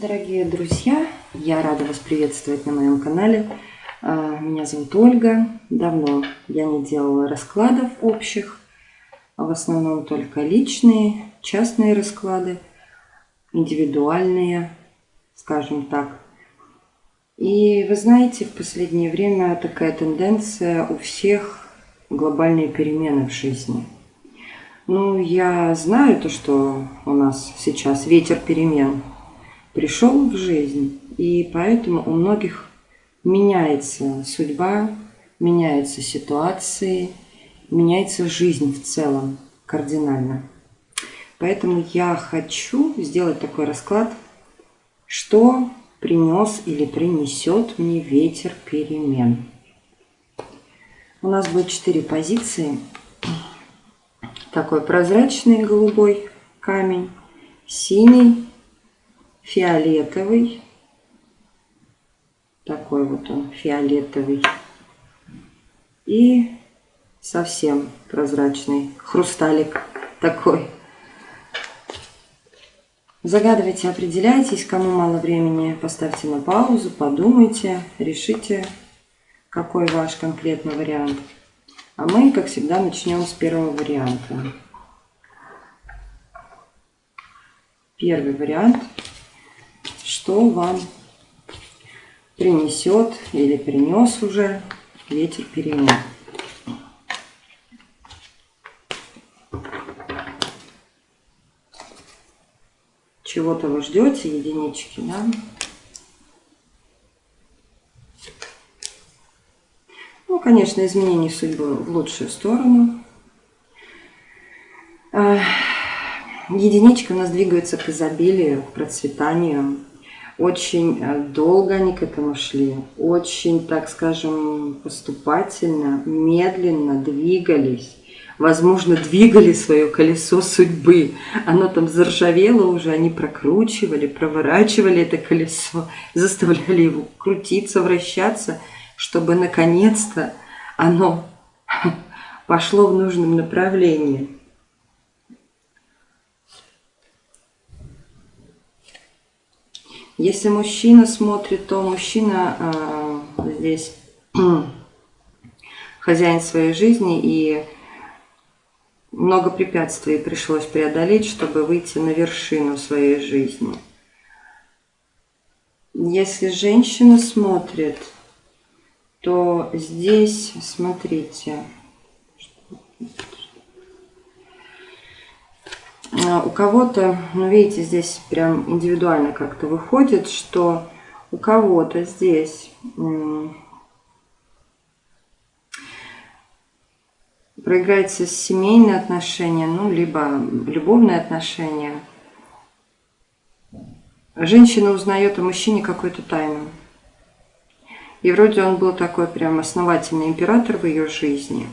Дорогие друзья, я рада вас приветствовать на моем канале. Меня зовут Ольга. Давно я не делала раскладов общих, в основном только личные, частные расклады, индивидуальные, скажем так. И вы знаете, в последнее время такая тенденция у всех глобальные перемены в жизни. Ну, я знаю то, что у нас сейчас ветер перемен пришел в жизнь, и поэтому у многих меняется судьба, меняются ситуации, меняется жизнь в целом кардинально. Поэтому я хочу сделать такой расклад, что принес или принесет мне ветер перемен. У нас будет 4 позиции. Такой прозрачный голубой камень, синий, фиолетовый, такой вот он фиолетовый, и совсем прозрачный хрусталик такой. Загадывайте, определяйтесь, кому мало времени, поставьте на паузу, подумайте, решите, какой ваш конкретный вариант. А мы, как всегда, начнем с первого варианта. Первый вариант. Что вам принесет или принес уже ветер перемен? Чего-то вы ждете, единички, да? Ну, конечно, изменение судьбы в лучшую сторону. Единички у нас двигаются к изобилию, к процветанию. Очень долго они к этому шли, очень, так скажем, поступательно, медленно двигались. Возможно, двигали свое колесо судьбы. Оно там заржавело уже, они прокручивали, проворачивали это колесо, заставляли его крутиться, вращаться, чтобы наконец-то оно пошло в нужном направлении. Если мужчина смотрит, то мужчина здесь хозяин своей жизни, и много препятствий пришлось преодолеть, чтобы выйти на вершину своей жизни. Если женщина смотрит, то здесь, смотрите, у кого-то, ну видите, здесь прям индивидуально как-то выходит, что у кого-то здесь проиграется семейные отношения, ну либо любовные отношения. Женщина узнает о мужчине какую-то тайну. И вроде он был такой прям основательный император в ее жизни.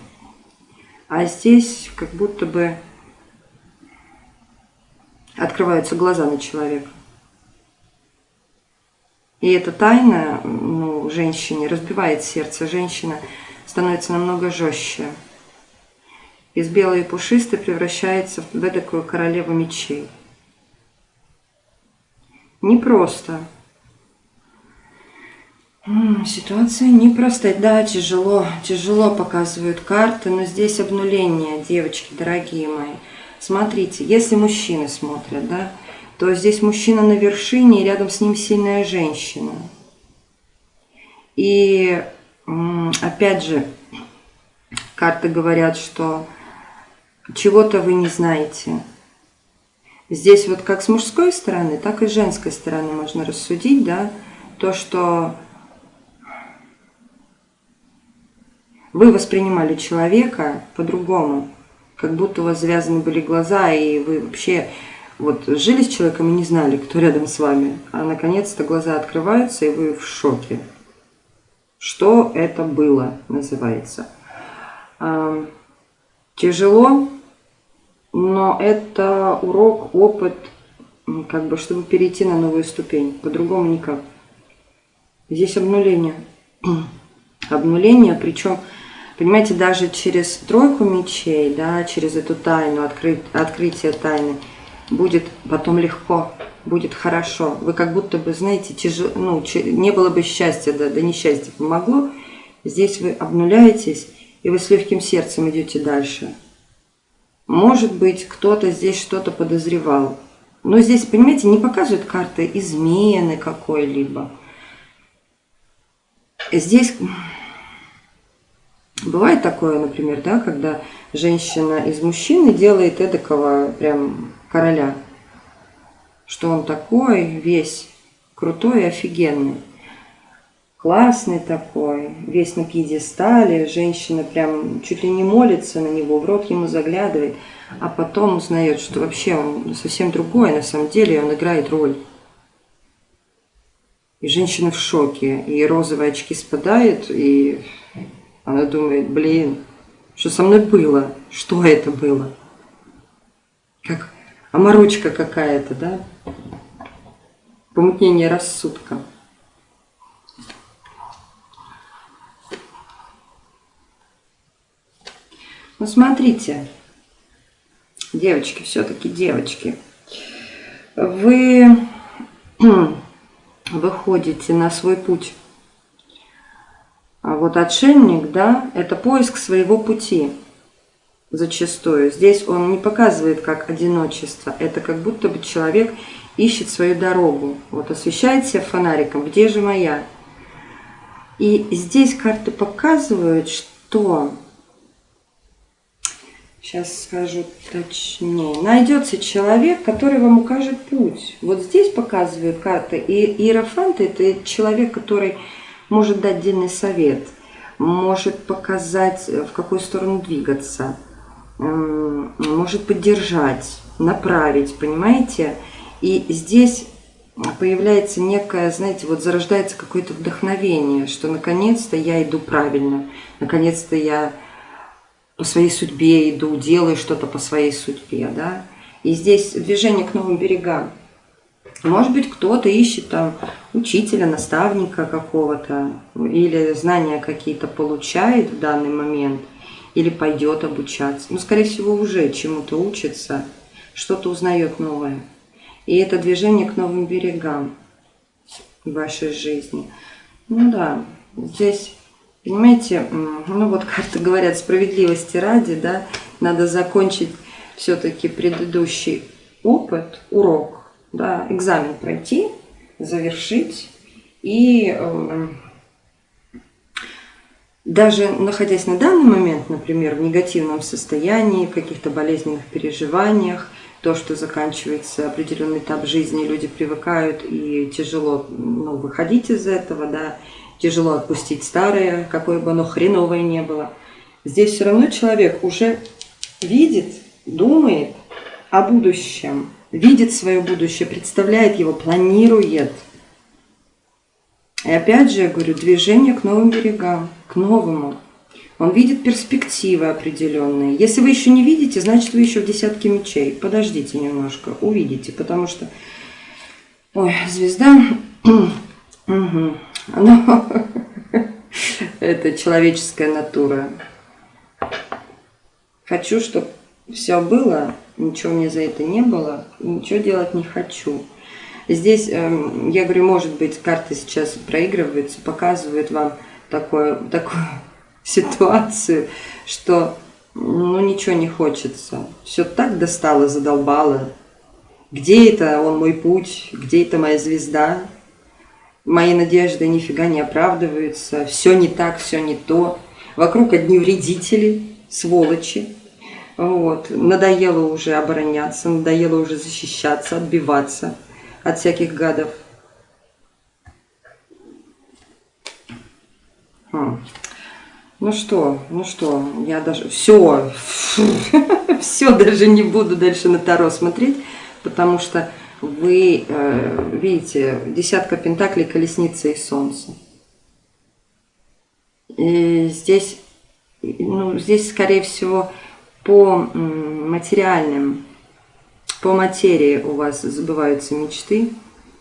А здесь как будто бы открываются глаза на человека. И эта тайна, ну, женщине разбивает сердце. Женщина становится намного жестче. Из белой и пушистой превращается в такую королеву мечей. Непросто. Ситуация непростая. Да, тяжело показывают карты, но здесь обнуление, девочки, дорогие мои. Смотрите, если мужчины смотрят, да, то здесь мужчина на вершине, и рядом с ним сильная женщина. И опять же, карты говорят, что чего-то вы не знаете. Здесь вот как с мужской стороны, так и с женской стороны можно рассудить, да, то, что вы воспринимали человека по-другому, как будто у вас завязаны были глаза, и вы вообще вот жили с человеком и не знали, кто рядом с вами. А наконец-то глаза открываются, и вы в шоке. Что это было, называется. Тяжело, но это урок, опыт, как бы, чтобы перейти на новую ступень. По-другому никак. Здесь обнуление. Обнуление, причем, понимаете, даже через тройку мечей, да, через эту тайну, открытие тайны, будет потом легко. будет хорошо. Вы как будто бы, знаете, не было бы счастья, да несчастье помогло. Здесь вы обнуляетесь, и вы с легким сердцем идете дальше. Может быть, кто-то здесь что-то подозревал. Но здесь, понимаете, не показывают карты измены какой-либо. Здесь бывает такое, например, да, когда женщина из мужчины делает эдакого прям короля. Что он такой весь крутой, офигенный. Классный такой, весь на пьедестале, женщина прям чуть ли не молится на него, в рот ему заглядывает, а потом узнает, что вообще он совсем другой, на самом деле он играет роль. И женщина в шоке, и розовые очки спадают, и она думает, блин, что со мной было, что это было? Как оморочка какая-то, да? Помутнение рассудка. Ну, смотрите, девочки, все-таки девочки, вы выходите на свой путь. А вот отшельник, да, это поиск своего пути зачастую. Здесь он не показывает как одиночество, это как будто бы человек ищет свою дорогу. Вот освещает себя фонариком, где же моя? И здесь карты показывают, что... Сейчас скажу точнее. Найдется человек, который вам укажет путь. Вот здесь показывают карты. И иерофант – это человек, который может дать дельный совет, может показать, в какую сторону двигаться, может поддержать, направить, понимаете? И здесь появляется некое, знаете, вот зарождается какое-то вдохновение, что наконец-то я иду правильно, наконец-то я по своей судьбе иду, делаю что-то по своей судьбе, да. И здесь движение к новым берегам. Может быть, кто-то ищет там учителя, наставника какого-то, или знания какие-то получает в данный момент, или пойдет обучаться. Ну, скорее всего, уже чему-то учится, что-то узнает новое. И это движение к новым берегам в вашей жизни. Ну да, здесь... Понимаете, ну вот карты говорят, справедливости ради, да, надо закончить все-таки предыдущий опыт, урок, да, экзамен пройти, завершить. И даже находясь на данный момент, например, в негативном состоянии, в каких-то болезненных переживаниях, то, что заканчивается определенный этап жизни, люди привыкают и тяжело выходить из этого, да, тяжело отпустить старое, какое бы оно хреновое ни было. Здесь все равно человек уже видит, думает о будущем, видит свое будущее, представляет его, планирует. И опять же, я говорю, движение к новым берегам, к новому. Он видит перспективы определенные. Если вы еще не видите, значит, вы еще в десятке мечей. Подождите немножко, увидите, потому что... Ой, звезда... Угу. Но это человеческая натура. Хочу, чтобы все было, ничего мне за это не было, ничего делать не хочу. Здесь, я говорю, может быть, карты сейчас проигрываются, показывают вам такую ситуацию, что ничего не хочется. Все так достало, задолбало. Где это он мой путь, где это моя звезда? Мои надежды нифига не оправдываются, все не так, все не то. Вокруг одни вредители, сволочи. Вот. Надоело уже обороняться, надоело уже защищаться, отбиваться от всяких гадов. Ну что, я даже... Все даже не буду дальше на Таро смотреть, потому что вы видите, десятка пентаклей, колесница и солнце. И здесь, здесь, скорее всего, по материальным, по материи у вас забываются мечты,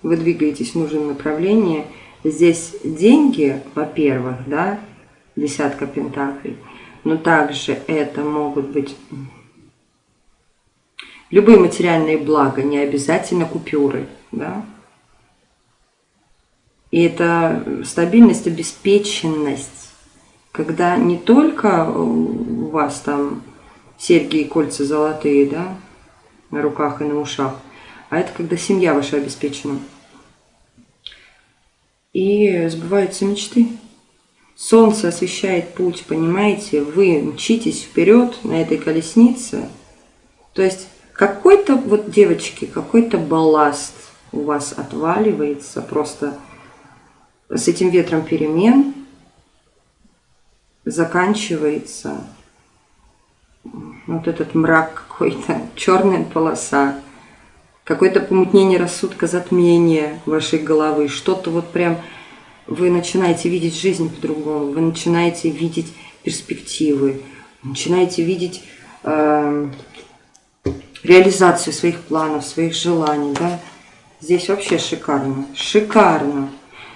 вы двигаетесь в нужном направлении. Здесь деньги, во-первых, да, десятка пентаклей, но также это могут быть... Любые материальные блага, не обязательно купюры. да. И это стабильность, обеспеченность, когда не только у вас там серьги и кольца золотые, да, на руках и на ушах, а это когда семья ваша обеспечена. И сбываются мечты. Солнце освещает путь, понимаете? Вы мчитесь вперед на этой колеснице. То есть какой-то, вот девочки, какой-то балласт у вас отваливается просто с этим ветром перемен, заканчивается вот этот мрак какой-то, черная полоса, какое-то помутнение рассудка, затмение вашей головы, что-то вот прям вы начинаете видеть жизнь по-другому, вы начинаете видеть перспективы, начинаете видеть реализацию своих планов, своих желаний, да. Здесь вообще шикарно, шикарно.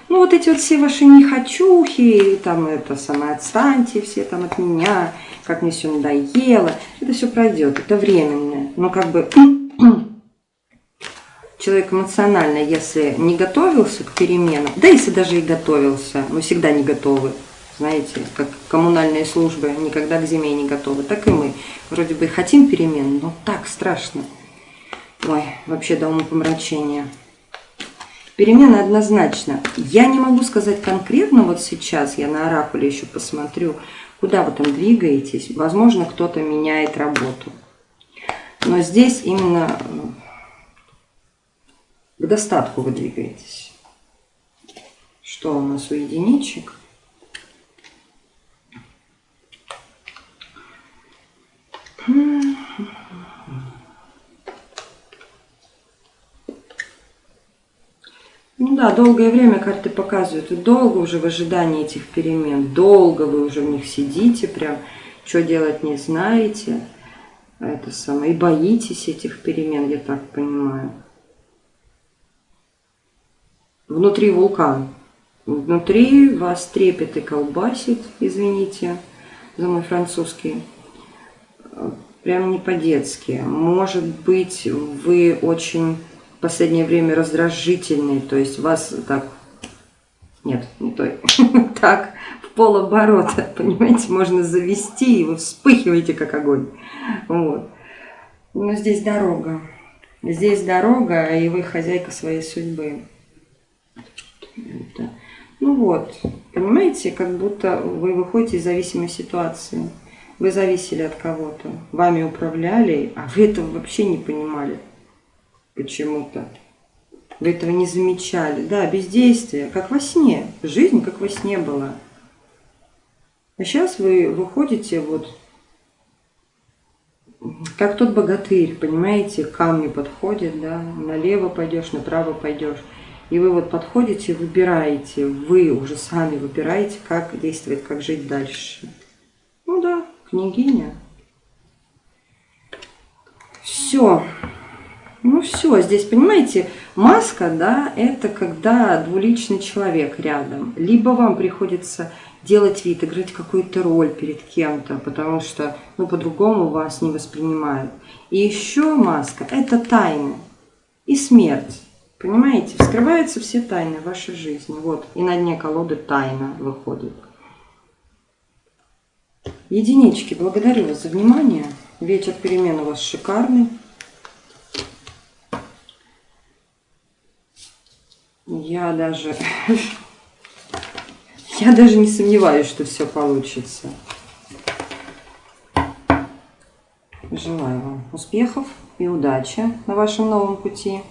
Ну вот эти вот все ваши нехочухи, там это самое отстаньте все там от меня, как мне все надоело, это все пройдет, это временное. Но как бы человек эмоционально, если не готовился к переменам, да если даже и готовился, мы всегда не готовы, знаете, как коммунальные службы никогда к зиме не готовы, так и мы. Вроде бы и хотим перемен, но так страшно. Ой, вообще до умопомрачения. Перемены однозначно. Я не могу сказать конкретно, вот сейчас я на оракуле еще посмотрю, куда вы там двигаетесь. Возможно, кто-то меняет работу. Но здесь именно к достатку вы двигаетесь. Что у нас у единичек? Ну да, долгое время карты показывают, и долго уже в ожидании этих перемен, долго вы уже в них сидите, прям что делать не знаете, это самое, и боитесь этих перемен, я так понимаю. Внутри вулкан, внутри вас трепет и колбасит, извините за мой французский, прям не по-детски. Может быть, вы очень в последнее время раздражительный, то есть вас так, нет, не той, так в полоборота, понимаете, можно завести, и вы вспыхиваете как огонь. Вот. Но здесь дорога, и вы хозяйка своей судьбы. Это. Ну вот, понимаете, как будто вы выходите из зависимой ситуации. Вы зависели от кого-то, вами управляли, а вы этого вообще не понимали почему-то. Вы этого не замечали. Да, бездействие, как во сне. Жизнь как во сне была. А сейчас вы выходите вот как тот богатырь, понимаете, к камню подходит, да, налево пойдешь, направо пойдешь. И вы вот подходите, выбираете, вы уже сами выбираете, как действовать, как жить дальше. Ну да, княгиня. Все. Ну все, здесь, понимаете, маска, да, это когда двуличный человек рядом. Либо вам приходится делать вид, играть какую-то роль перед кем-то, потому что, ну, по-другому вас не воспринимают. И еще маска – это тайны и смерть. Понимаете, вскрываются все тайны вашей жизни. Вот, и на дне колоды тайна выходит. Единички, благодарю вас за внимание. Вечер перемен у вас шикарный. Я даже не сомневаюсь, что все получится. Желаю вам успехов и удачи на вашем новом пути.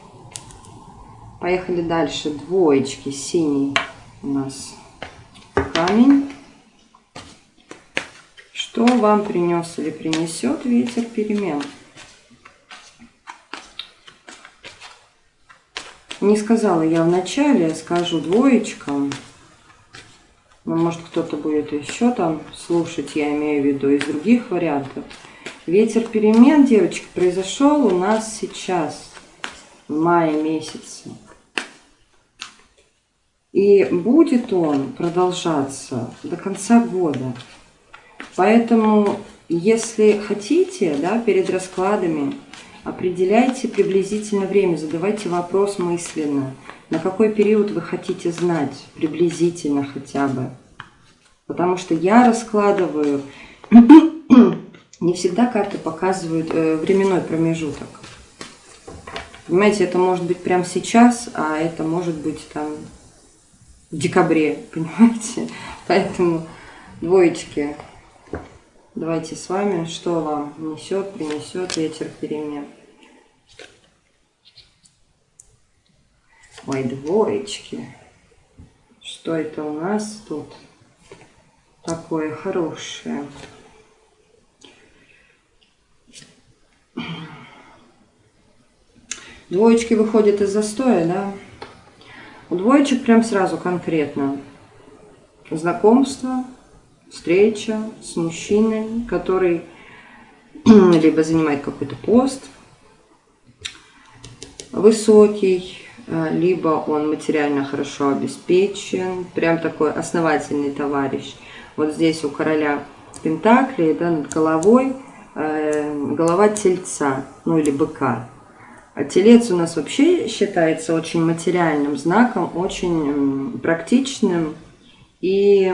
Поехали дальше. Двоечки, синий у нас камень. Что вам принес или принесет ветер перемен? Не сказала я в начале, скажу двоечкам. Но может кто-то будет еще там слушать, я имею в виду из других вариантов. Ветер перемен, девочки, произошел у нас сейчас, в мае месяце. И будет он продолжаться до конца года. Поэтому, если хотите, да, перед раскладами, Определяйте приблизительно время, задавайте вопрос мысленно. На какой период вы хотите знать, приблизительно хотя бы. Потому что я раскладываю, не всегда карты показывают временной промежуток. Понимаете, это может быть прямо сейчас, а это может быть там в декабре, понимаете? Поэтому, двоечки, давайте с вами, что вам несет, принесет ветер перемен. Ой, двоечки, что это у нас тут такое хорошее? Двоечки выходят из застоя, да? У двоечек прям сразу конкретно знакомство, встреча с мужчиной, который либо занимает какой-то пост высокий, либо он материально хорошо обеспечен, прям такой основательный товарищ. Вот здесь у короля Пентаклей, да, над головой голова тельца, ну или быка. А телец у нас вообще считается очень материальным знаком, очень практичным и,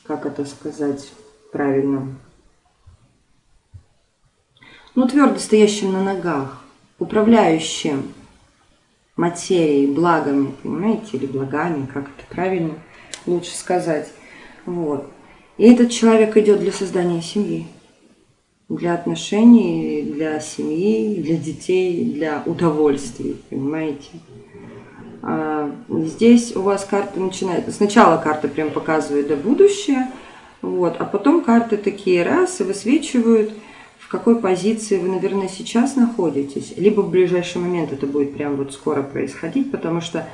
как это сказать правильно, ну, твердо стоящим на ногах, управляющим материей, благами, понимаете, или благами, как это правильно лучше сказать. Вот. И этот человек идет для создания семьи, для отношений, для семьи, для детей, для удовольствий, понимаете. Здесь у вас карта начинает, сначала карта прям показывает да, будущее, вот, а потом карты такие раз и высвечивают, в какой позиции вы, наверное, сейчас находитесь, либо в ближайший момент это будет прям вот скоро происходить, потому что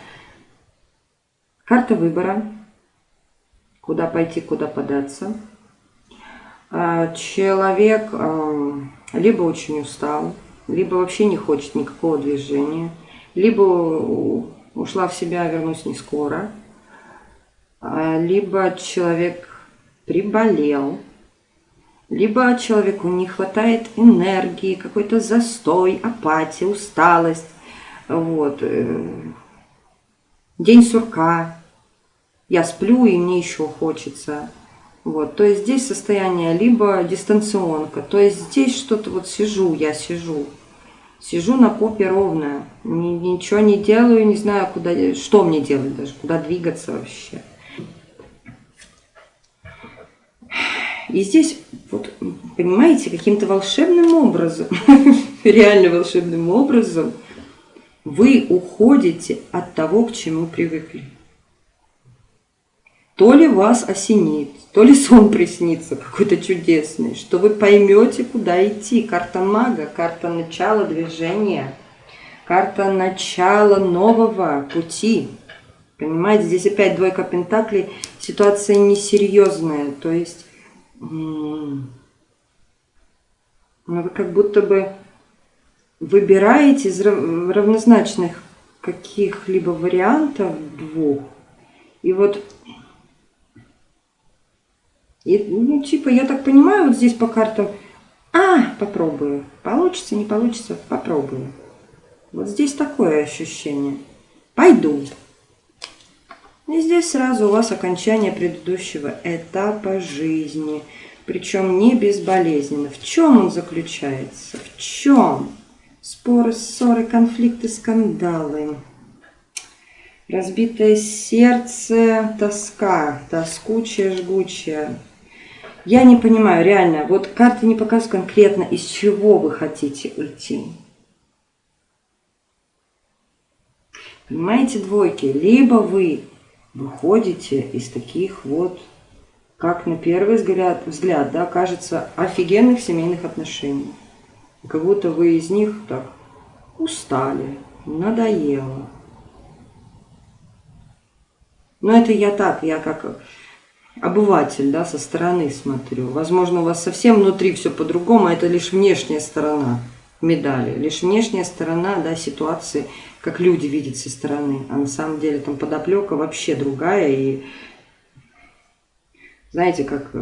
карта выбора, куда пойти, куда податься. Человек либо очень устал, либо вообще не хочет никакого движения, либо ушла в себя, вернусь не скоро, либо человек приболел, либо человеку не хватает энергии, какой-то застой, апатия, усталость, вот. День сурка, я сплю и мне еще хочется. Вот. То есть здесь состояние либо дистанционка, то есть здесь что-то вот сижу, я сижу на попе ровно, ничего не делаю, не знаю, куда, что мне делать даже, куда двигаться вообще. И здесь, вот, понимаете, каким-то волшебным образом, реально волшебным образом, вы уходите от того, к чему привыкли. То ли вас осенит, то ли сон приснится какой-то чудесный, что вы поймете, куда идти. Карта мага, карта начала движения, карта начала нового пути. Понимаете, здесь опять двойка пентаклей, ситуация несерьезная, то есть вы как будто бы выбираете из равнозначных каких-либо вариантов двух, и вот, ну, типа, я так понимаю, вот здесь по картам, попробую, получится, не получится, попробую. Вот здесь такое ощущение, пойду. И здесь сразу у вас окончание предыдущего этапа жизни, причем не безболезненно. В чем он заключается? В чем? Споры, ссоры, конфликты, скандалы. Разбитое сердце, тоска, тоскучая, жгучая. Я не понимаю, реально, вот карты не показывают конкретно, из чего вы хотите уйти. Понимаете, двойки, либо вы выходите из таких вот, как на первый взгляд, да, кажется, офигенных семейных отношений. Как будто вы из них так устали, надоело. Но это я так, я как обыватель, да, со стороны смотрю. Возможно, у вас совсем внутри все по-другому, а это лишь внешняя сторона медали, лишь внешняя сторона, да, ситуации, как люди видят со стороны, а на самом деле там подоплека вообще другая. И знаете, как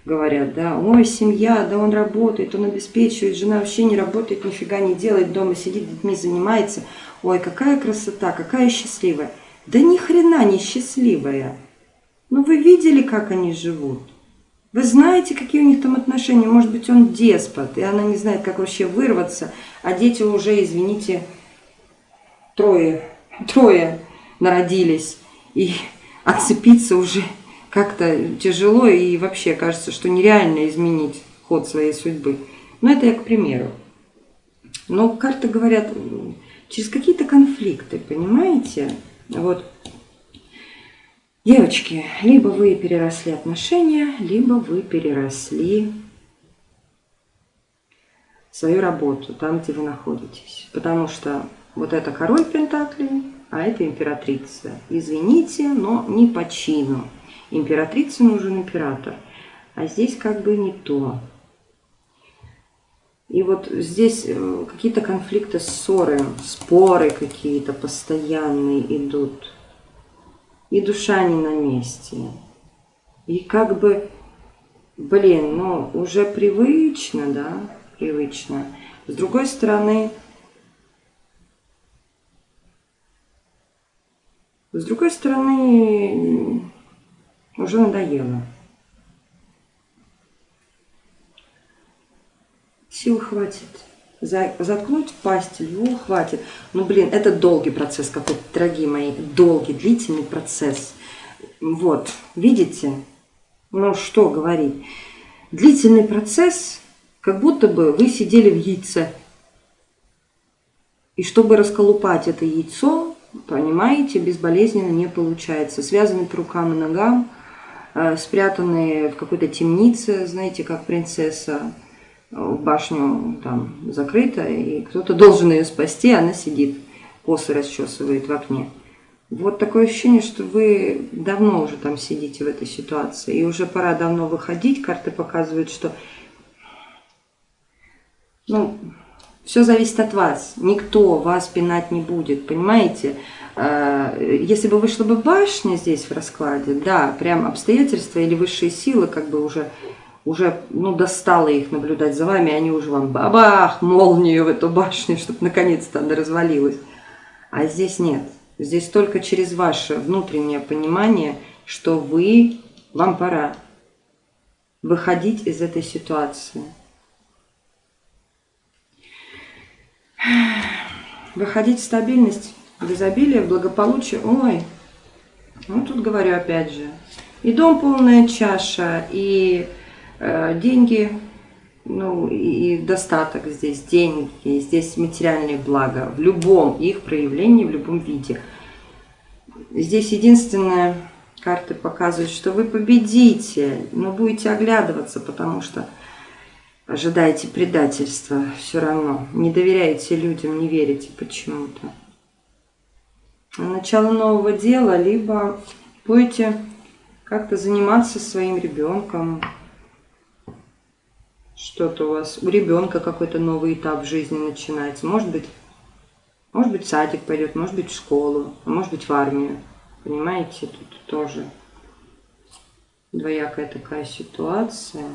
говорят, да, ой, семья, да он работает, он обеспечивает, жена вообще не работает, нифига не делает, дома сидит, детьми занимается. Ой, какая красота, какая счастливая. Да ни хрена не счастливая. Ну вы видели, как они живут? Вы знаете, какие у них там отношения? Может быть, он деспот, и она не знает, как вообще вырваться, а дети уже, извините, трое народились, и отцепиться уже как-то тяжело, и вообще кажется, что нереально изменить ход своей судьбы. Но это я к примеру. Но карты говорят, через какие-то конфликты, понимаете? Вот, девочки, либо вы переросли отношения, либо вы переросли свою работу, там, где вы находитесь. Потому что вот это король пентаклей, а это императрица. Извините, но не по чину. Императрице нужен император. А здесь как бы не то. И вот здесь какие-то конфликты, ссоры, споры какие-то постоянные идут. И душа не на месте. И как бы, блин, ну уже привычно, да, привычно. С другой стороны, уже надоело. Сил хватит. Заткнуть пасть льву хватит. Ну, блин, это долгий процесс какой-то, дорогие мои. Долгий, длительный процесс. Вот, видите? Ну, что говорить. Длительный процесс, как будто бы вы сидели в яйце. И чтобы расколупать это яйцо, понимаете, безболезненно не получается. Связаны по рукам и ногам, спрятанные в какой-то темнице, знаете, как принцесса. В башню там закрыта, и кто-то должен ее спасти, она сидит, косы расчесывает в окне. Вот такое ощущение, что вы давно уже там сидите в этой ситуации, и уже пора давно выходить. Карты показывают, что ну, все зависит от вас. Никто вас пинать не будет, понимаете? Если бы вышла бы башня здесь в раскладе, да, прям обстоятельства или высшие силы как бы уже ну, достало их наблюдать за вами, они уже вам бабах, молнию в эту башню, чтобы наконец-то она развалилась. А здесь нет. Здесь только через ваше внутреннее понимание, что вам пора выходить из этой ситуации. Выходить в стабильность, в изобилие, в благополучие. Ой, ну тут говорю опять же. И дом полная чаша, и деньги, ну и достаток здесь, деньги, здесь материальные блага в любом их проявлении, в любом виде. Здесь единственное, карты показывают, что вы победите, но будете оглядываться, потому что ожидаете предательства все равно, не доверяете людям, не верите почему-то. Начало нового дела, либо будете как-то заниматься своим ребенком. Что-то у вас, у ребенка какой-то новый этап жизни начинается. Может быть, в садик пойдет, может быть, в школу, а может быть, в армию. Понимаете, тут тоже двоякая такая ситуация.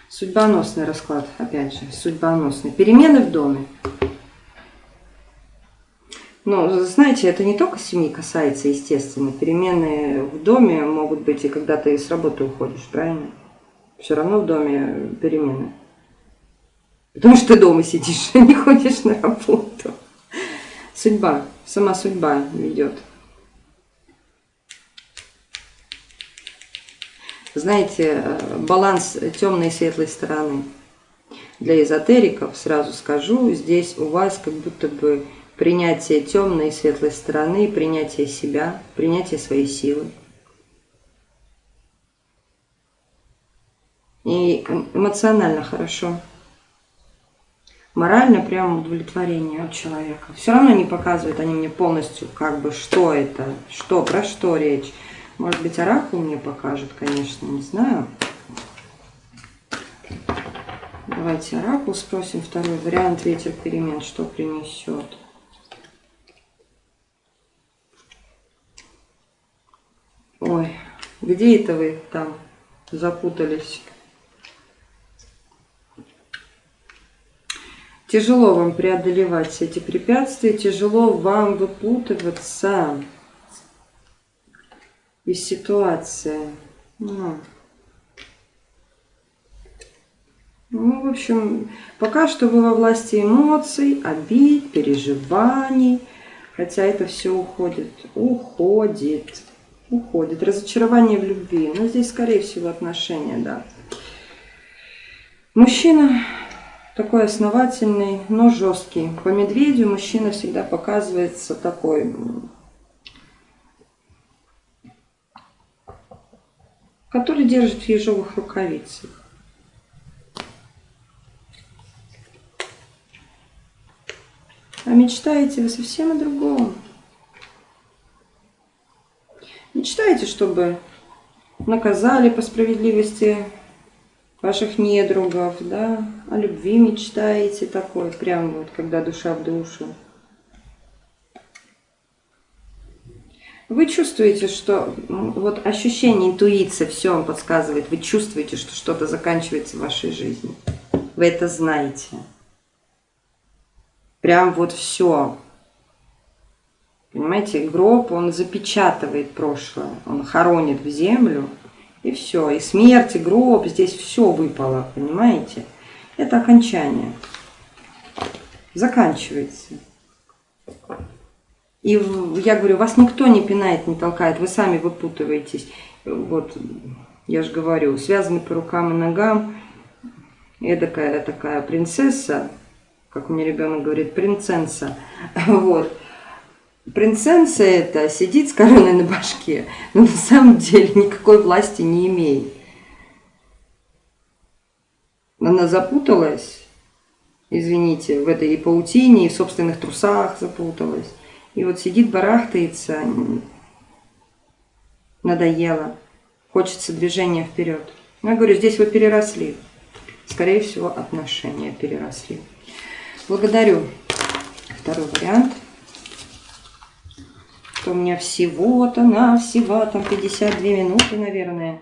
Судьбоносный расклад, опять же, судьбоносный. Перемены в доме. Ну, знаете, это не только семьи касается, естественно. Перемены в доме могут быть и когда ты с работы уходишь, правильно? Все равно в доме перемены. Потому что ты дома сидишь, не ходишь на работу. Судьба, сама судьба ведет. Знаете, баланс темной и светлой стороны. Для эзотериков, сразу скажу, здесь у вас как будто бы принятие темной и светлой стороны, принятие себя, принятие своей силы. И эмоционально хорошо. Морально прям удовлетворение от человека. Все равно не показывают они мне полностью, как бы, что это, про что речь. Может быть, оракул мне покажет, конечно, не знаю. Давайте оракул спросим. Второй вариант, ветер перемен, что принесет. Ой, Где это вы там запутались? Тяжело вам преодолевать все эти препятствия, тяжело вам выпутываться из ситуации. Ну, в общем, пока что вы во власти эмоций, обид, переживаний, хотя это все уходит. Разочарование в любви. Но здесь, скорее всего, отношения, да. Мужчина такой основательный, но жесткий. По медведю мужчина всегда показывается такой, который держит в ежовых рукавицах. А мечтаете вы совсем о другом. Мечтаете, чтобы наказали по справедливости ваших недругов, да? О любви мечтаете такой, прям вот, когда душа в душу. Вы чувствуете, что вот ощущение, интуиция, все вам подсказывает. Вы чувствуете, что что-то заканчивается в вашей жизни. Вы это знаете. Прям вот все. Понимаете, гроб, он запечатывает прошлое, он хоронит в землю, и все. И смерть, и гроб, здесь все выпало, понимаете? Это окончание. Заканчивается. И я говорю, вас никто не пинает, не толкает, вы сами выпутываетесь. Вот, я же говорю, связаны по рукам и ногам. Эдакая такая принцесса, как мне ребенок говорит, принцесса. Вот. Принцесса эта сидит с короной на башке, но на самом деле никакой власти не имеет. Она запуталась, извините, в этой паутине, и в собственных трусах запуталась. И вот сидит, барахтается, надоело, хочется движения вперед. Я говорю, здесь вы переросли. Скорее всего, отношения переросли. Благодарю. Второй вариант. У меня всего-то навсего там 52 минуты, наверное.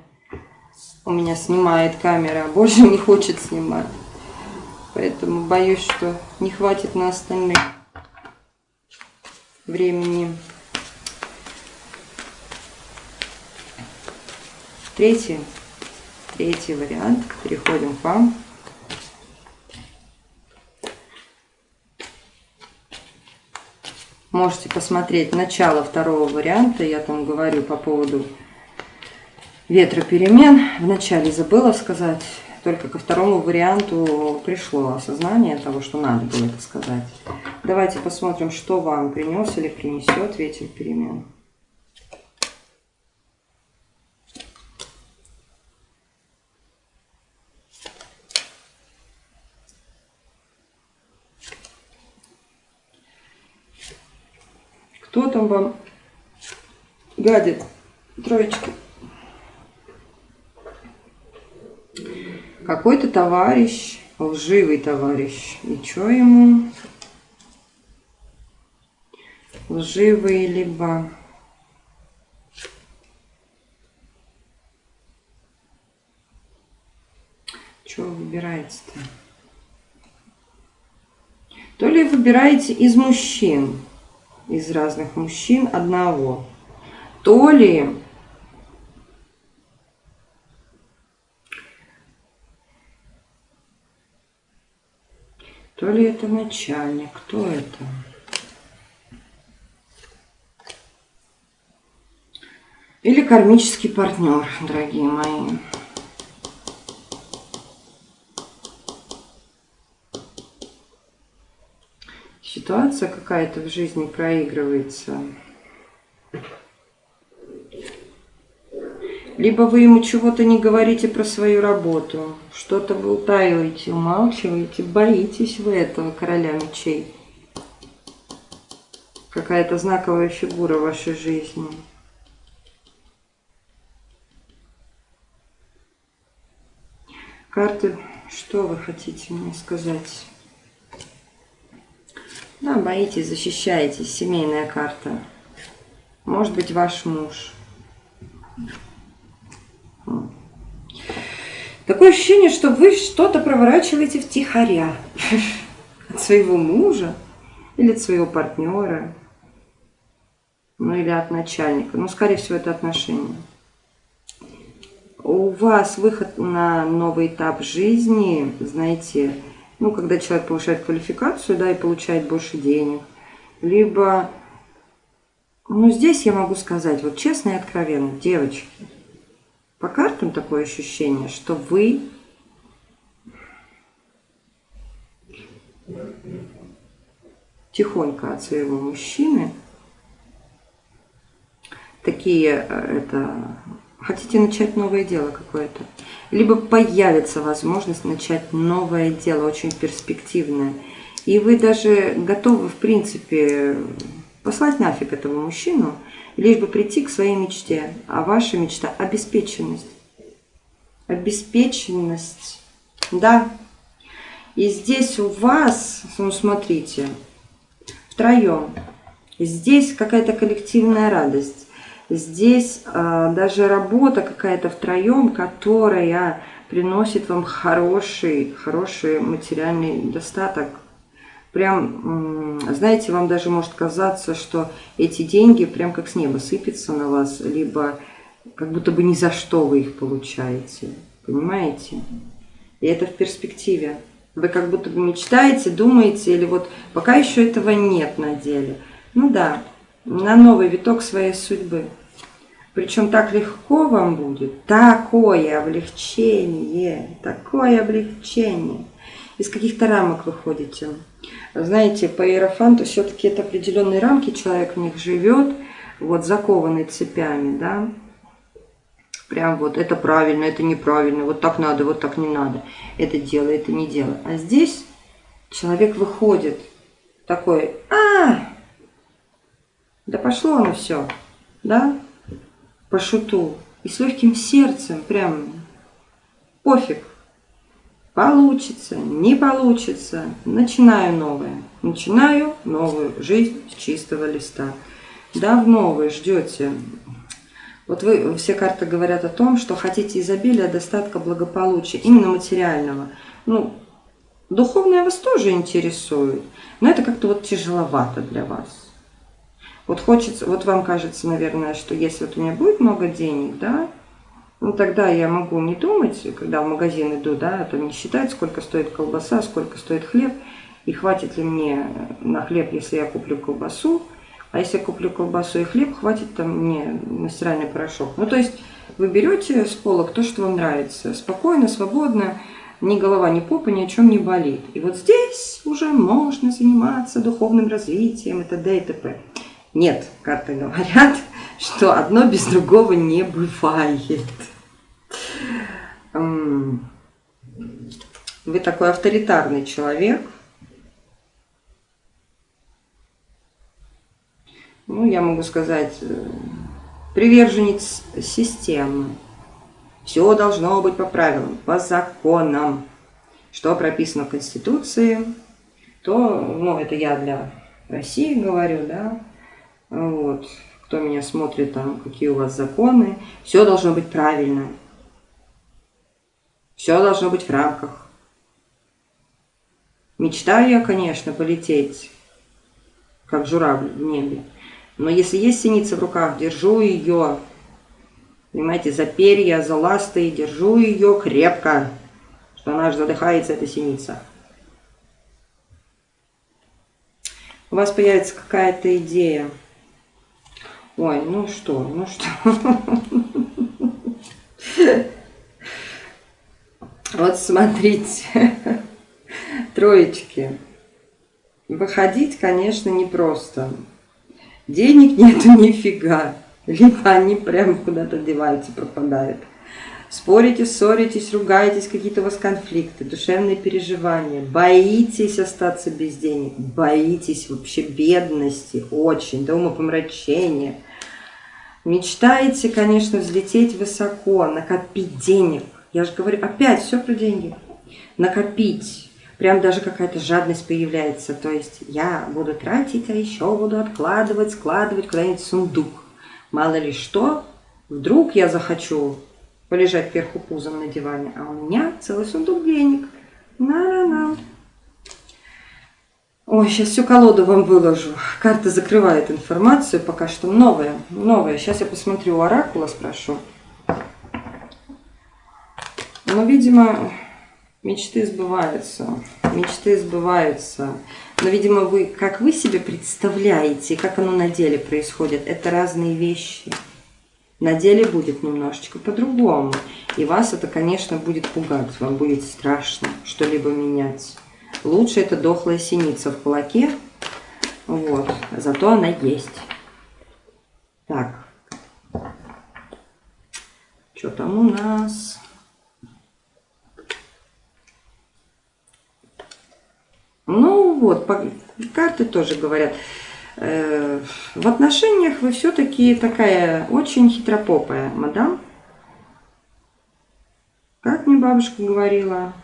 У меня снимает камера, а больше не хочет снимать. Поэтому боюсь, что не хватит на остальных времени. Третий вариант. Переходим к вам. Можете посмотреть начало второго варианта. Я там говорю по поводу ветра перемен. Вначале забыла сказать. Только ко второму варианту пришло осознание того, что надо было это сказать. Давайте посмотрим, что вам принес или принесет ветер перемен. Кто там вам гадит? Троечка. Какой-то товарищ, лживый товарищ. И что ему? Лживый либо... Что вы выбираете-то? То ли выбираете из мужчин, из разных мужчин одного, то ли это начальник, кто это? Или кармический партнер, дорогие мои. Ситуация какая-то в жизни проигрывается. Либо вы ему чего-то не говорите про свою работу, что-то вы утаиваете, умалчиваете, боитесь вы этого короля мечей. Какая-то знаковая фигура в вашей жизни. Карты, что вы хотите мне сказать? Да, боитесь, защищаетесь. Семейная карта. Может быть, ваш муж. Такое ощущение, что вы что-то проворачиваете втихаря от своего мужа или от своего партнера, ну или от начальника. Ну, скорее всего, это отношения. У вас выход на новый этап жизни, знаете, ну, когда человек повышает квалификацию, да, и получает больше денег. Либо, ну, здесь я могу сказать, вот честно и откровенно, девочки, по картам такое ощущение, что вы тихонько от своего мужчины такие, хотите начать новое дело какое-то, либо появится возможность начать новое дело, очень перспективное, и вы даже готовы, в принципе, послать нафиг этого мужчину, лишь бы прийти к своей мечте. А ваша мечта – обеспеченность. Обеспеченность, да. И здесь у вас, ну смотрите, втроем, здесь какая-то коллективная радость. Здесь даже работа какая-то втроем, которая приносит вам хороший материальный достаток. Прям, знаете, вам даже может казаться, что эти деньги прям как с неба сыпятся на вас, либо как будто бы ни за что вы их получаете. Понимаете? И это в перспективе. Вы как будто бы мечтаете, думаете, или вот пока еще этого нет на деле. Ну да, на новый виток своей судьбы. Причем так легко вам будет, такое облегчение. Из каких-то рамок выходите. Знаете, по иерофанту все-таки это определенные рамки, человек в них живет, вот закованный цепями, да. Прям вот это правильно, это неправильно, вот так надо, вот так не надо, это делай, это не делай. А здесь человек выходит такой, да пошло оно все, да, по шуту, и с легким сердцем, прям пофиг, получится, не получится, начинаю новое, начинаю новую жизнь с чистого листа. Давно вы ждете. Вот вы, все карты говорят о том, что хотите изобилия, достатка, благополучия, именно материального. Ну, духовное вас тоже интересует, но это как-то вот тяжеловато для вас. Вот хочется, вот вам кажется, наверное, что если вот у меня будет много денег, да, ну тогда я могу не думать, когда в магазин иду, да, то не считать, сколько стоит колбаса, сколько стоит хлеб, и хватит ли мне на хлеб, если я куплю колбасу. А если я куплю колбасу и хлеб, хватит там мне на стиральный порошок. Ну, то есть вы берете с полок то, что вам нравится. Спокойно, свободно, ни голова, ни попа, ни о чем не болит. И вот здесь уже можно заниматься духовным развитием и т.д. и т.п. Нет, карты говорят, что одно без другого не бывает. Вы такой авторитарный человек. Ну, я могу сказать, приверженец системы. Все должно быть по правилам, по законам. Что прописано в Конституции, то, ну, это я для России говорю, да. Вот, кто меня смотрит, там, какие у вас законы. Все должно быть правильно. Все должно быть в рамках. Мечтаю я, конечно, полететь, как журавль в небе. Но если есть синица в руках, держу ее, понимаете, за перья, за ласты, держу ее крепко, что она аж задыхается, эта синица. У вас появится какая-то идея. Ой, ну что. Вот смотрите, троечки. Выходить, конечно, непросто. Денег нету нифига. Либо они прям куда-то деваются, пропадают. Спорите, ссоритесь, ругаетесь, какие-то у вас конфликты, душевные переживания. Боитесь остаться без денег. Боитесь вообще бедности. Очень, до умопомрачения. Мечтаете, конечно, взлететь высоко, накопить денег. Я же говорю, опять все про деньги. Накопить. Прям даже какая-то жадность появляется. То есть я буду тратить, а еще буду откладывать, складывать куда-нибудь в сундук. Мало ли что, вдруг я захочу полежать кверху пузом на диване, а у меня целый сундук денег. На-на-на. Ой, сейчас всю колоду вам выложу. Карта закрывает информацию, пока что новая. Сейчас я посмотрю у оракула, спрошу. Но, видимо, мечты сбываются. Мечты сбываются. Но, видимо, как вы себе представляете, как оно на деле происходит, это разные вещи. На деле будет немножечко по-другому. И вас это, конечно, будет пугать. Вам будет страшно что-либо менять. Лучше это дохлая синица в кулаке. Вот. Зато она есть. Так. Что там у нас? Ну вот, карты тоже говорят. В отношениях вы все-таки такая очень хитропопая, мадам. Как мне бабушка говорила,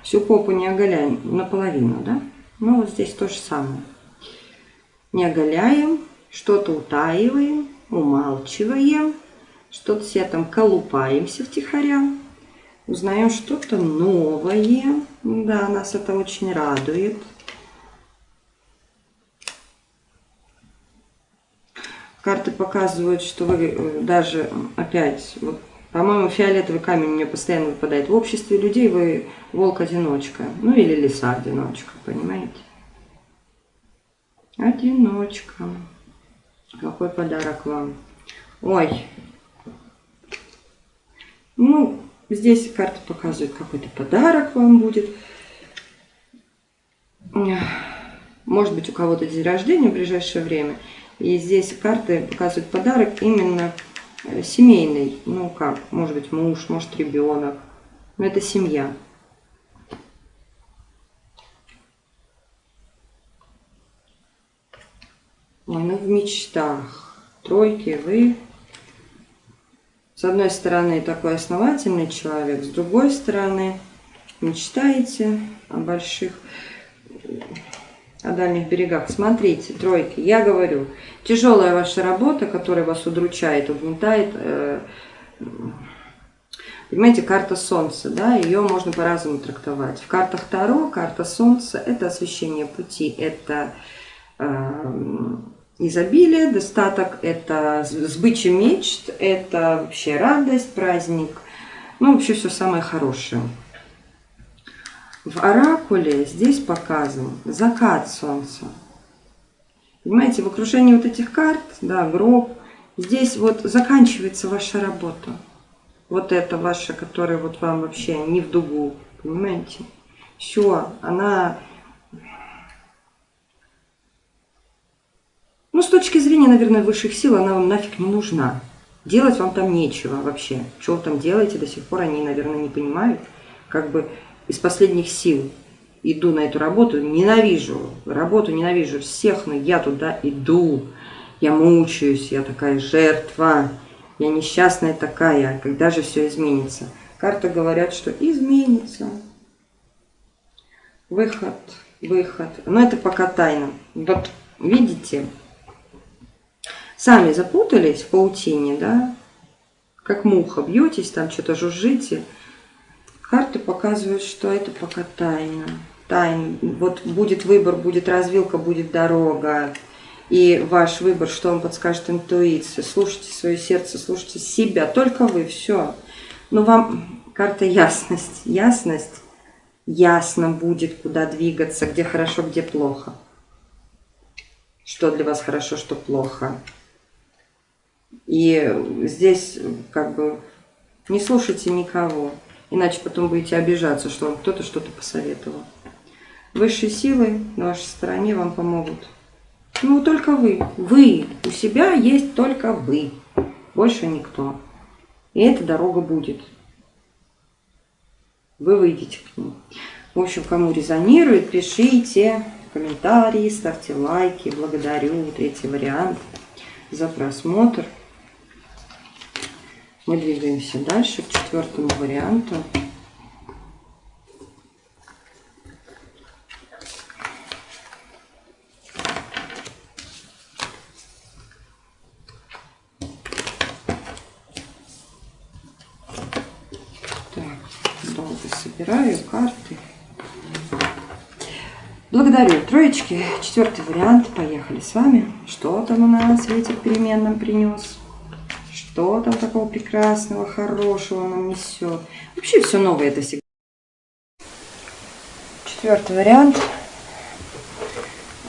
всю попу не оголяем, наполовину, да? Ну вот здесь то же самое. Не оголяем, что-то утаиваем, умалчиваем, что-то себе там колупаемся втихаря, узнаем что-то новое. Да, нас это очень радует. Карты показывают, что вы даже опять, вот, по-моему, фиолетовый камень мне постоянно выпадает. В обществе людей вы волк-одиночка, ну или лиса-одиночка, понимаете? Одиночка. Какой подарок вам? Ой. Ну, здесь карта показывает, какой-то подарок вам будет. Может быть, у кого-то день рождения в ближайшее время. И здесь карты показывают подарок именно семейный. Ну как, может быть муж, может ребенок. Но это семья. Ой, ну в мечтах. Тройки вы. С одной стороны такой основательный человек, с другой стороны мечтаете о дальних берегах. Смотрите, тройки, я говорю, тяжелая ваша работа, которая вас удручает, угнетает. Понимаете, карта Солнца, да, ее можно по-разному трактовать. В картах Таро карта Солнца – это освещение пути, это изобилие, достаток, это сбыча мечт, это вообще радость, праздник, ну вообще все самое хорошее. В оракуле здесь показан закат солнца. Понимаете, в окружении вот этих карт, да, гроб, здесь вот заканчивается ваша работа. Вот это ваша, которая вот вам вообще не в дугу, понимаете? Все, она... Ну, с точки зрения, наверное, высших сил, она вам нафиг не нужна. Делать вам там нечего вообще. Что вы там делаете, до сих пор они, наверное, не понимают. Как бы из последних сил иду на эту работу, ненавижу, работу ненавижу всех, но я туда иду. Я мучаюсь, я такая жертва, я несчастная такая. Когда же все изменится? Карты говорят, что изменится. Выход. Но это пока тайна. Вот видите, сами запутались в паутине, да? Как муха, бьетесь, там что-то жужжите. Карты показывают, что это пока тайна. Тайна. Вот будет выбор, будет развилка, будет дорога. И ваш выбор, что вам подскажет интуиция. Слушайте свое сердце, слушайте себя. Только вы, все. Но вам карта ясность. Ясность. Ясно будет, куда двигаться, где хорошо, где плохо. Что для вас хорошо, что плохо. И здесь как бы не слушайте никого. Иначе потом будете обижаться, что вам кто-то что-то посоветовал. Высшие силы на вашей стороне вам помогут. Ну, только вы. Вы. У себя есть только вы. Больше никто. И эта дорога будет. Вы выйдете к ней. В общем, кому резонирует, пишите комментарии, ставьте лайки. Благодарю. Третий вариант за просмотр. Мы двигаемся дальше к четвертому варианту. карты собираю, карты. Благодарю, троечки. 4-й вариант. Поехали с вами. Что там у нас ветер перемен нам принес? Что там такого прекрасного, хорошего нам несет? Вообще все новое это всегда. 4-й вариант.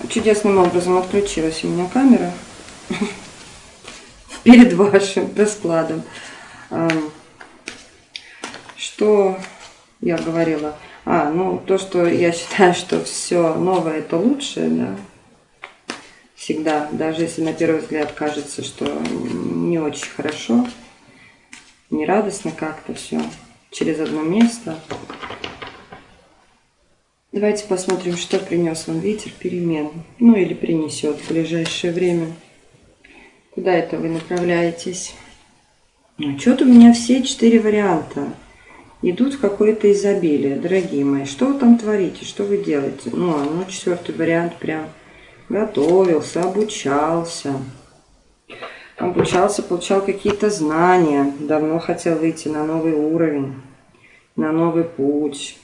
Чудесным образом отключилась у меня камера перед вашим раскладом. Что я говорила? Ну то, что я считаю, что все новое это лучшее, да. Всегда, даже если на первый взгляд кажется, что не очень хорошо, не радостно как-то все через одно место. Давайте посмотрим, что принес вам ветер перемен. Ну или принесет в ближайшее время. Куда это вы направляетесь? Что-то у меня все 4 варианта идут в какое-то изобилие. Дорогие мои, что вы там творите? Что вы делаете? 4-й вариант прям готовился, обучался. Обучался, получал какие-то знания. Давно хотел выйти на новый уровень, на новый путь.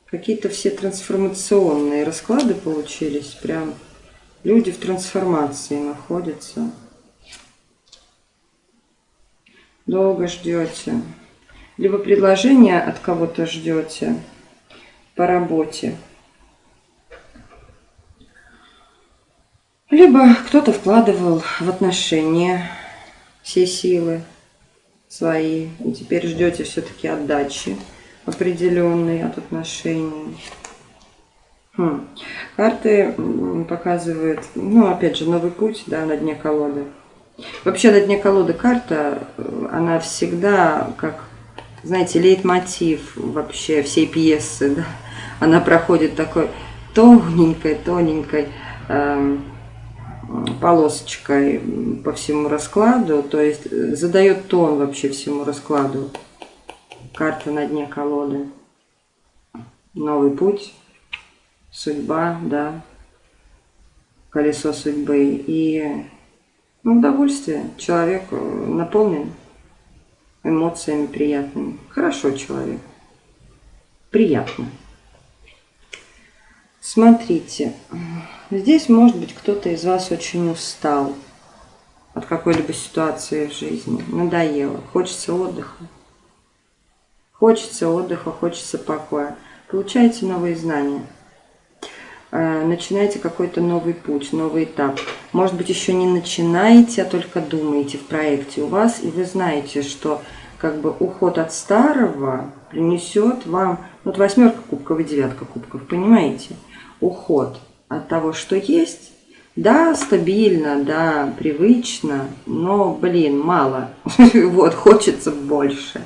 Какие-то все трансформационные расклады получились. Прям люди в трансформации находятся. Долго ждете. Либо предложение от кого-то ждете по работе. Либо кто-то вкладывал в отношения все силы свои. И теперь ждете все-таки отдачи определенные от отношений. Карты показывают, опять же, новый путь, да, на дне колоды. Вообще на дне колоды карта, она всегда, как, знаете, лейтмотив вообще всей пьесы, да? Она проходит такой тоненькой полосочкой по всему раскладу, то есть задает тон вообще всему раскладу. Карта на дне колоды. Новый путь, судьба, да, колесо судьбы. И удовольствие. Человек наполнен эмоциями приятными. Хорошо человек. Приятно. Смотрите, здесь, может быть, кто-то из вас очень устал от какой-либо ситуации в жизни. Надоело. Хочется отдыха. Хочется покоя. Получаете новые знания. Начинаете какой-то новый путь, новый этап. Может быть, еще не начинаете, а только думаете в проекте у вас, и вы знаете, что как бы уход от старого принесет вам, вот 8 кубков и 9 кубков, понимаете? Уход от того, что есть, да, стабильно, да, привычно, но, мало, вот, хочется больше.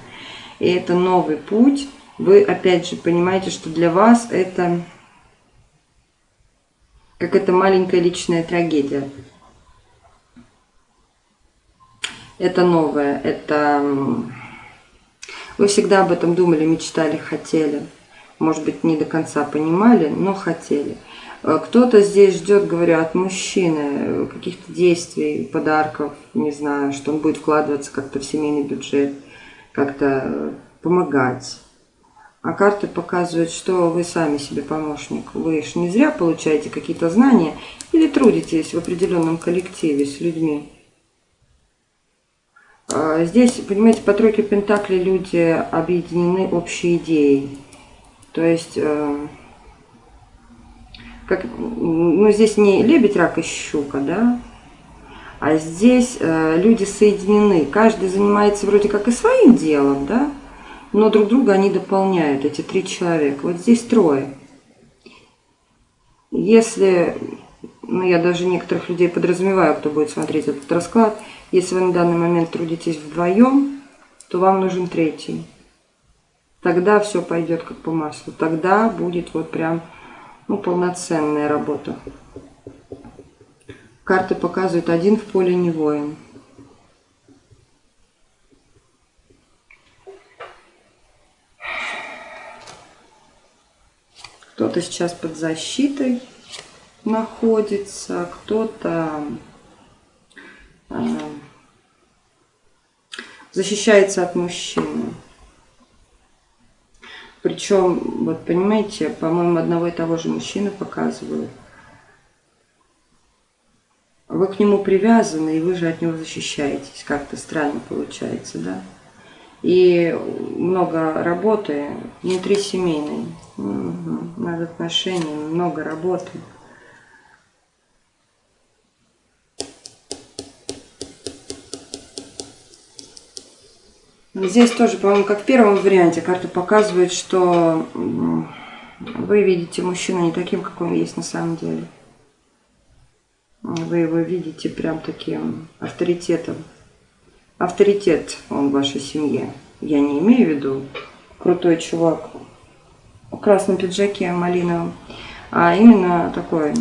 И это новый путь. Вы, опять же, понимаете, что для вас это какая-то маленькая личная трагедия. Это новое, это... Вы всегда об этом думали, мечтали, хотели. Может быть, не до конца понимали, но хотели. Кто-то здесь ждет, говорю, от мужчины каких-то действий, подарков, не знаю, что он будет вкладываться как-то в семейный бюджет, как-то помогать. А карты показывают, что вы сами себе помощник. Вы же не зря получаете какие-то знания или трудитесь в определенном коллективе с людьми. Здесь, понимаете, по тройке пентаклей люди объединены общей идеей. То есть, здесь не лебедь, рак и щука, да? А здесь люди соединены. Каждый занимается вроде как и своим делом, да? Но друг друга они дополняют, эти 3 человека. Вот здесь 3. Если, я даже некоторых людей подразумеваю, кто будет смотреть этот расклад, если вы на данный момент трудитесь вдвоем, то вам нужен 3. Тогда все пойдет как по маслу. Тогда будет вот прям полноценная работа. Карты показывают: один в поле не воин. Кто-то сейчас под защитой находится, кто-то защищается от мужчины. Причем, вот понимаете, по-моему, одного и того же мужчину показывают. Вы к нему привязаны, и вы же от него защищаетесь. Как-то странно получается, да? И много работы внутрисемейной, над отношениями, много работы. Здесь тоже, по-моему, как в первом варианте, карта показывает, что вы видите мужчину не таким, какой он есть на самом деле. Вы его видите прям таким авторитетом. Авторитет он в вашей семье. Я не имею в виду крутой чувак в красном пиджаке малиновом, а именно такой,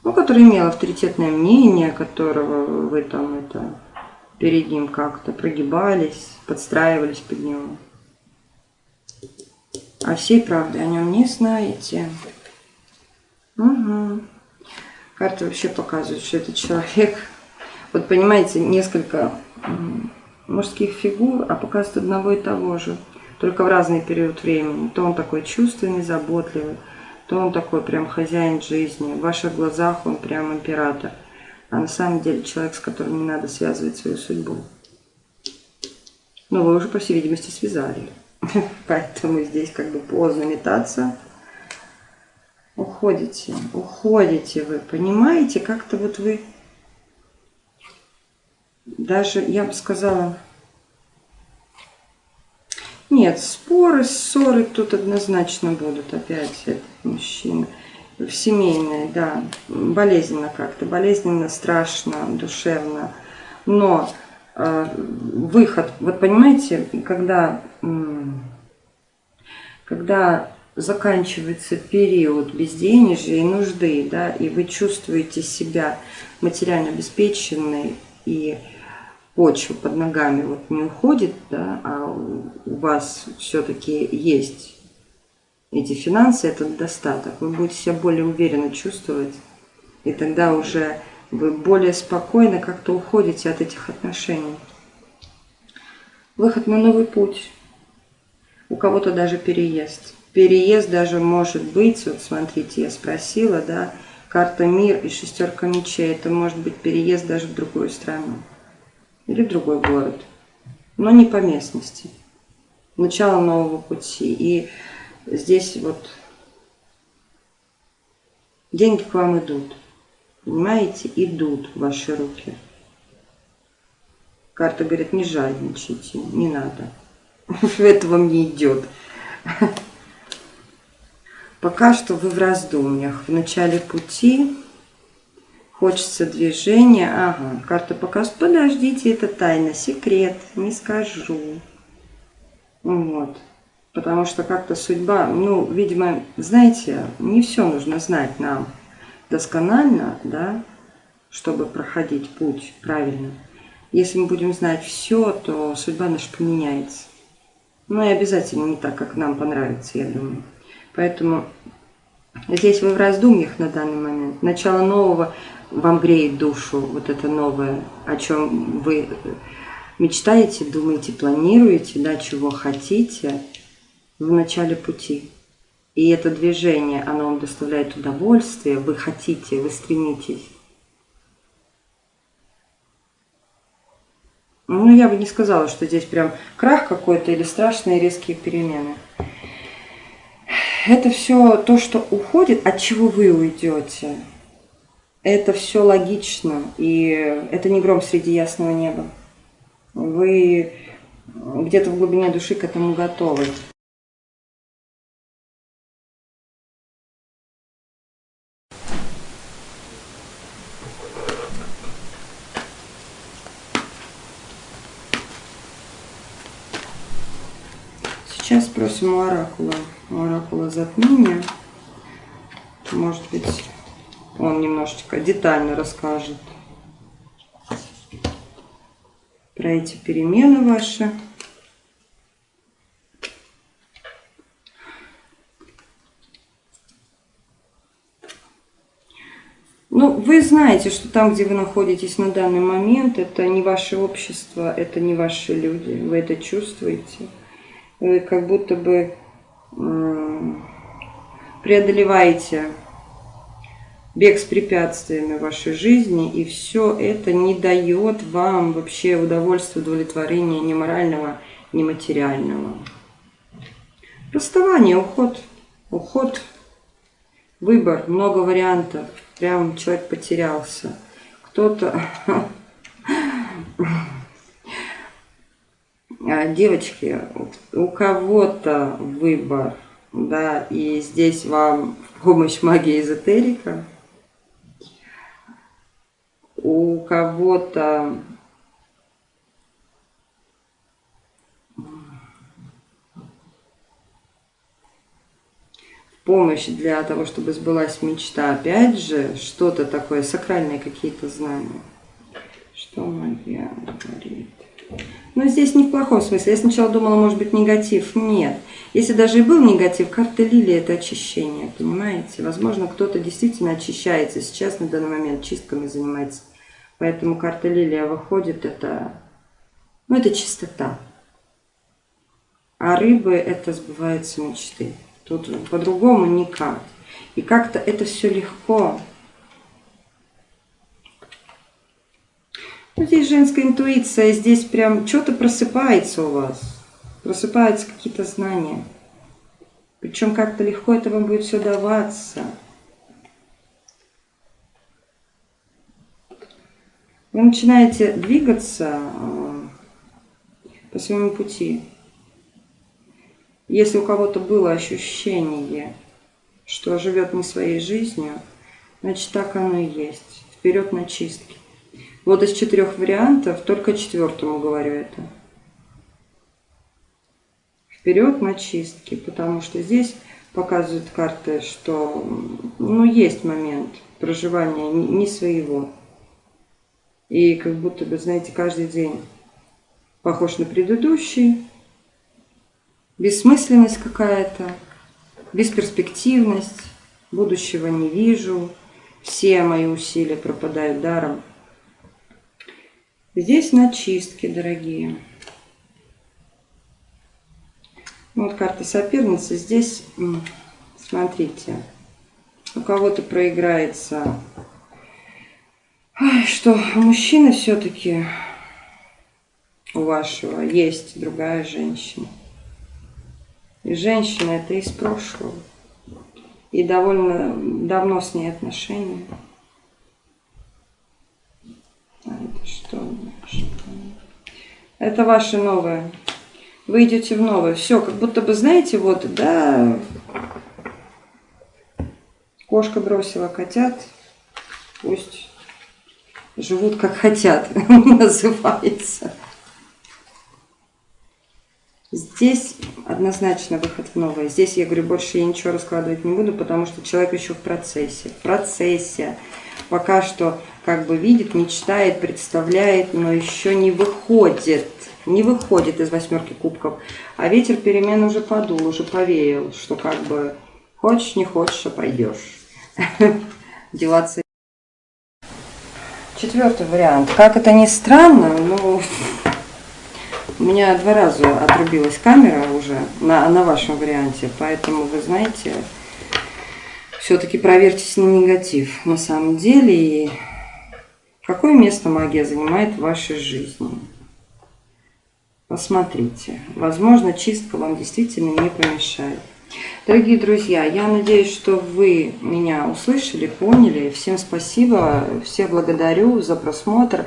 ну, который имел авторитетное мнение, которого вы там перед ним как-то прогибались, подстраивались под него. А всей правды о нем не знаете. Угу. Карта вообще показывает, что этот человек, вот понимаете, несколько мужских фигур, а показывает одного и того же, только в разный период времени. То он такой чувственный, заботливый, то он такой прям хозяин жизни. В ваших глазах он прям император. А на самом деле человек, с которым не надо связывать свою судьбу. Но вы уже, по всей видимости, связали. Поэтому здесь как бы поздно метаться. Уходите, уходите вы. Понимаете, как-то вот вы... Даже, я бы сказала... Нет, споры, ссоры тут однозначно будут опять этот мужчина. Семейные, да, болезненно как-то, болезненно, страшно, душевно. Но выход, вот понимаете, когда заканчивается период безденежья и нужды, да, и вы чувствуете себя материально обеспеченной, и почва под ногами вот не уходит, да, а у вас все-таки есть эти финансы, этот достаток, вы будете себя более уверенно чувствовать, и тогда уже вы более спокойно как-то уходите от этих отношений. Выход на новый путь. У кого-то даже переезд. Переезд даже может быть, вот смотрите, я спросила, да, карта мир и шестерка мечей, это может быть переезд даже в другую страну или в другой город, но не по местности. Начало нового пути. И здесь вот деньги к вам идут, понимаете, идут в ваши руки. Карта говорит, не жадничайте, не надо, это вам не идет. Пока что вы в раздумьях, в начале пути, хочется движения. Ага, карта показывает, подождите, это тайна, секрет, не скажу. Вот. Потому что как-то судьба, ну, видимо, знаете, не все нужно знать нам досконально, да, чтобы проходить путь правильно. Если мы будем знать все, то судьба наша поменяется. Ну и обязательно не так, как нам понравится, я думаю. Поэтому здесь вы в раздумьях на данный момент. Начало нового вам греет душу, вот это новое, о чем вы мечтаете, думаете, планируете, да, чего хотите в начале пути. И это движение, оно вам доставляет удовольствие, вы хотите, вы стремитесь. Ну, я бы не сказала, что здесь прям крах какой-то или страшные резкие перемены. Это все то, что уходит, от чего вы уйдете. Это все логично, и это не гром среди ясного неба. Вы где-то в глубине души к этому готовы. Сейчас спросим у оракула затмения. Может быть, он немножечко детально расскажет про эти перемены ваши. Ну, вы знаете, что там, где вы находитесь на данный момент, это не ваше общество, это не ваши люди. Вы это чувствуете. Вы как будто бы преодолеваете бег с препятствиями в вашей жизни, и все это не дает вам вообще удовольствия, удовлетворения ни морального, ни материального. Расставание, уход, выбор, много вариантов. Прям человек потерялся. Кто-то... Девочки, у кого-то выбор, да, и здесь вам в помощь магия эзотерика. У кого-то помощь для того, чтобы сбылась мечта. Опять же, что-то такое, сакральные какие-то знания. Что магия говорит? Но здесь не в плохом смысле. Я сначала думала, может быть, негатив. Нет. Если даже и был негатив, карта лилии – это очищение, понимаете? Возможно, кто-то действительно очищается. Сейчас на данный момент чистками занимается. Поэтому карта лилия выходит, это чистота. А рыбы – это сбываются мечты. Тут по-другому никак. И как-то это все легко. Здесь женская интуиция, здесь прям что-то просыпается у вас. Просыпаются какие-то знания. Причем как-то легко это вам будет все даваться. Вы начинаете двигаться по своему пути. Если у кого-то было ощущение, что живет не своей жизнью, значит так оно и есть. Вперед на чистки. Вот из 4 вариантов только 4-му говорю это. Вперед на чистки, потому что здесь показывают карты, что есть момент проживания не своего. И как будто бы, знаете, каждый день похож на предыдущий. Бессмысленность какая-то, бесперспективность, будущего не вижу, все мои усилия пропадают даром. Здесь на чистке, дорогие. Вот карта соперницы. Здесь, смотрите, у кого-то проиграется, что у мужчины все-таки, у вашего, есть другая женщина. И женщина это из прошлого. И довольно давно с ней отношения. А это что? Это ваше новое. Вы идете в новое. Все, как будто бы, знаете, вот, да, кошка бросила котят, пусть живут как хотят, называется. Здесь однозначно выход в новое. Здесь, я говорю, больше я ничего раскладывать не буду, потому что человек еще в процессе. В процессе. Пока что как бы видит, мечтает, представляет, но еще не выходит. Не выходит из 8 кубков. А ветер перемен уже подул, уже повеял, что как бы хочешь, не хочешь, а пойдешь. Деваться. 4-й вариант. Как это ни странно, но у меня 2 раза отрубилась камера уже на вашем варианте, поэтому вы знаете, все-таки проверьтесь на негатив на самом деле и какое место магия занимает в вашей жизни. Посмотрите, возможно, чистка вам действительно не помешает. Дорогие друзья, я надеюсь, что вы меня услышали, поняли. Всем спасибо, всех благодарю за просмотр.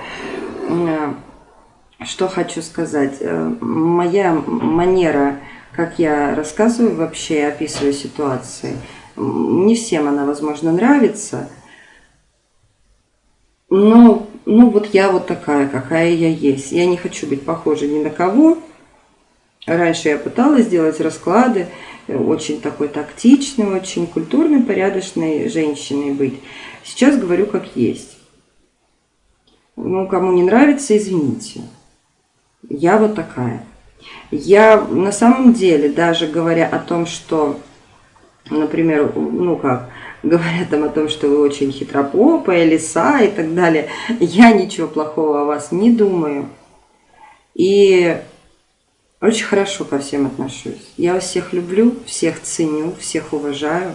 Что хочу сказать. Моя манера, как я рассказываю вообще, описываю ситуации, не всем она, возможно, нравится. Но вот я вот такая, какая я есть. Я не хочу быть похожа ни на кого. Раньше я пыталась делать расклады, очень такой тактичной, очень культурной, порядочной женщиной быть. Сейчас говорю как есть. Кому не нравится, извините. Я вот такая. Я на самом деле, даже говоря о том, что, например, говорят там о том, что вы очень хитропопая, лиса и так далее, я ничего плохого о вас не думаю. И Очень хорошо ко всем отношусь. Я вас всех люблю, всех ценю, всех уважаю.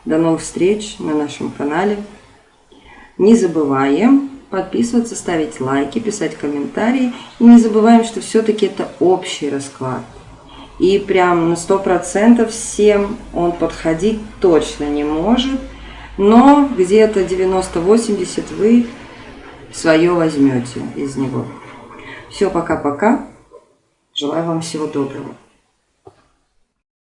До новых встреч на нашем канале. Не забываем подписываться, ставить лайки, писать комментарии. И не забываем, что все-таки это общий расклад. И прям на 100% всем он подходить точно не может. Но где-то 90-80 вы свое возьмете из него. Все, пока-пока. Желаю вам всего доброго.